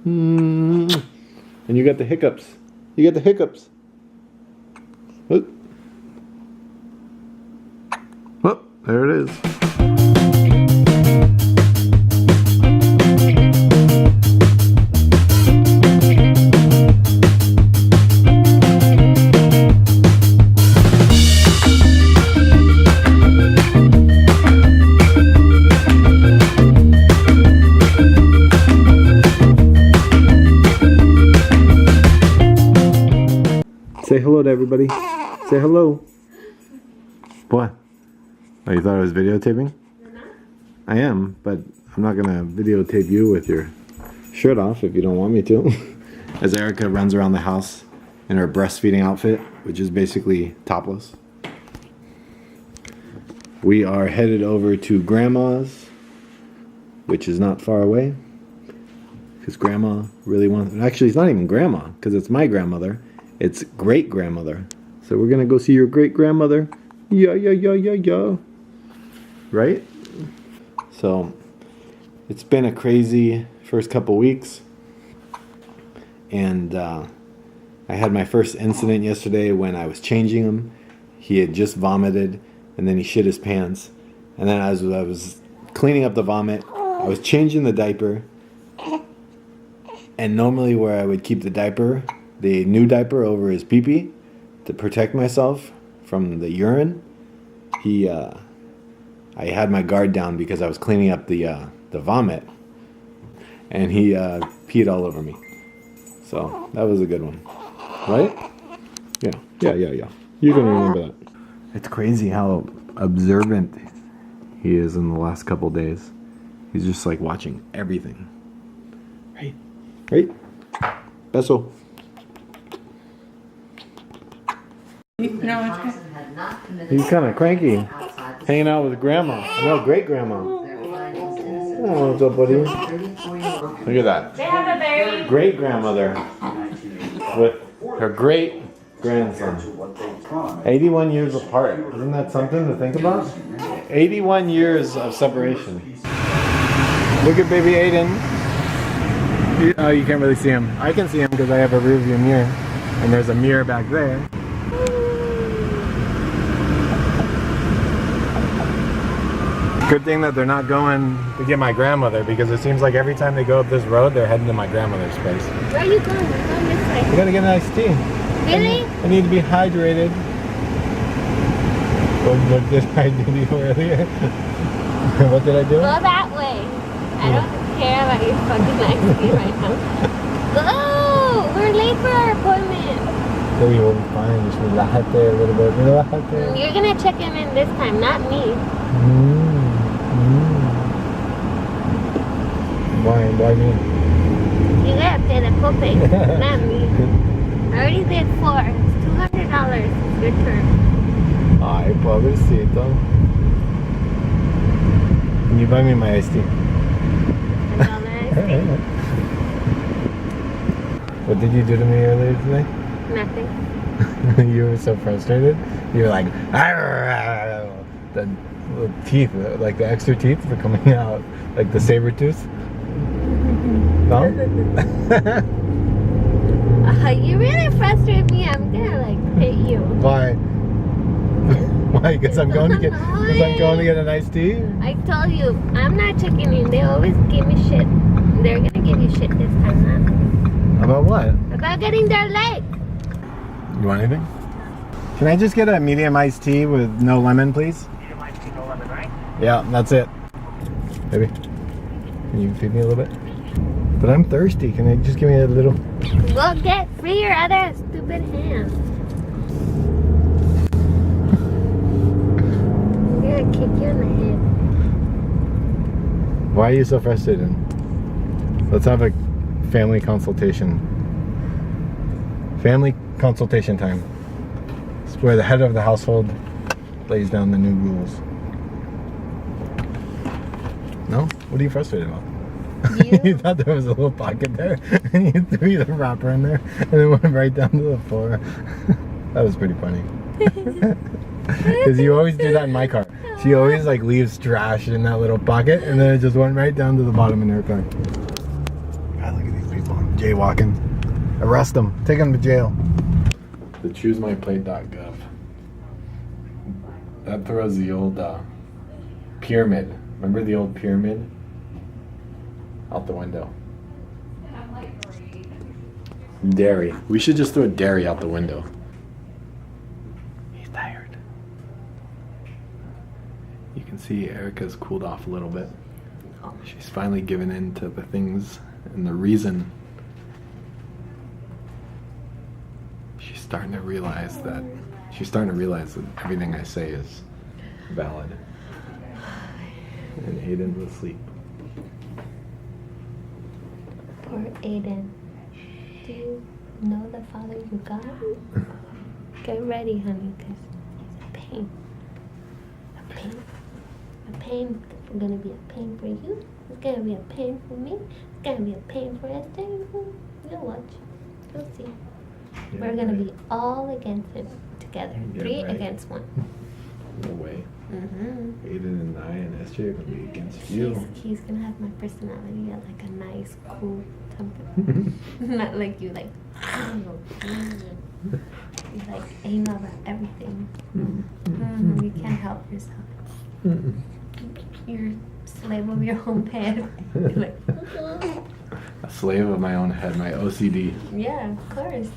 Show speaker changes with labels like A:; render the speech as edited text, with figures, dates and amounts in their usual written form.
A: And you got the hiccups. You got the hiccups. Oh, oh there it is. Say hello to everybody. Say hello. What? Oh, you thought I was videotaping? You're not? I am, but I'm not gonna videotape you with your shirt off if you don't want me to. As Erika runs around the house in her breastfeeding outfit, which is basically topless. We are headed over to Grandma's, which is not far away. Because Grandma really wants... Actually, it's not even Grandma, because it's my grandmother. It's great-grandmother. So we're gonna go see your great-grandmother. Yeah. Right? So, it's been a crazy first couple weeks. And I had my first incident yesterday when I was changing him. He had just vomited, and then he shit his pants. And then as I was cleaning up the vomit, I was changing the diaper. And normally where I would keep the new diaper over his pee-pee to protect myself from the urine. I had my guard down because I was cleaning up the vomit, and he peed all over me. So that was a good one, right? Yeah. You're gonna remember that. It's crazy how observant he is in the last couple days. He's just like watching everything. Right? Beso.
B: No, it's good.
A: He's kind of cranky, hanging out with Grandma. No, great-grandma. Oh, what's up, buddy? Look at that.
B: They have a very
A: Great-grandmother with her great-grandson. 81 years apart. Isn't that something to think about? 81 years of separation. Look at baby Aiden. Oh, you can't really see him. I can see him because I have a rear view mirror. And there's a mirror back there. Good thing that they're not going to get my grandmother, because it seems like every time they go up this road, they're heading to my grandmother's place.
B: Where are you going? We're going this way.
A: We gotta get an iced tea.
B: Really?
A: I need to be hydrated. What did I do to you earlier? What did I do?
B: Go that way. I don't care about your fucking ice cream right now. Go! We're late for our appointment.
A: So you will be fine. Just relax there a little bit. Relax there.
B: You're gonna check him in this time, not me.
A: Why me?
B: You gotta pay the copay, not me. I already did 4. It's $200. It's your turn.
A: Ay, pobrecito. Can you buy me my iced tea? What did you do to me earlier today?
B: Nothing.
A: You were so frustrated. You were like, the teeth, like the extra teeth were coming out, like the saber tooth. No?
B: You really frustrate me. I'm gonna like hit you.
A: Why? Why? Because I'm going to get an iced tea?
B: I told you, I'm not checking in. They always give me shit. They're gonna give you shit this time, huh?
A: About what?
B: About getting their leg.
A: You want anything? Can I just get a medium iced tea with no lemon, please?
C: Medium iced tea, no lemon, right?
A: Yeah, that's it. Baby, can you feed me a little bit? But I'm thirsty. Can you just give me a little?
B: Go get free your other stupid hands. I'm gonna kick you in the head.
A: Why are you so frustrated? Let's have a family consultation. Family consultation time. It's where the head of the household lays down the new rules. No? What are you frustrated about? You thought there was a little pocket there, and you threw the wrapper in there, and it went right down to the floor. That was pretty funny. Because you always do that in my car. She always like leaves trash in that little pocket, and then it just went right down to the bottom in her car. God, look at these people.
C: jaywalking. Arrest him. Take him to jail.
A: The choosemyplate.gov. That throws the old pyramid. Remember the old pyramid? Out the window. Dairy. We should just throw dairy out the window. He's tired. You can see Erika's cooled off a little bit. She's finally given in to the things and the reason. She's starting to realize that everything I say is valid. And Aiden was asleep.
B: Poor Aiden. Do you know the father you got? Get ready, honey, because he's a pain. A pain. A pain. It's gonna be a pain for you. It's gonna be a pain for me. It's gonna be a pain for Esther. You'll watch. You'll see.
A: Yeah,
B: We're gonna
A: right.
B: be all against it together.
A: Yeah,
B: 3
A: right.
B: against 1.
A: No way.
B: Mm-hmm.
A: Aiden and I and SJ are going to be against you.
B: He's gonna have my personality at like a nice, cool temper. Not like you, like, you like aim about everything. You can't help yourself. You're a slave of your own head. You're like,
A: A slave of my own head, my OCD.
B: yeah, of course.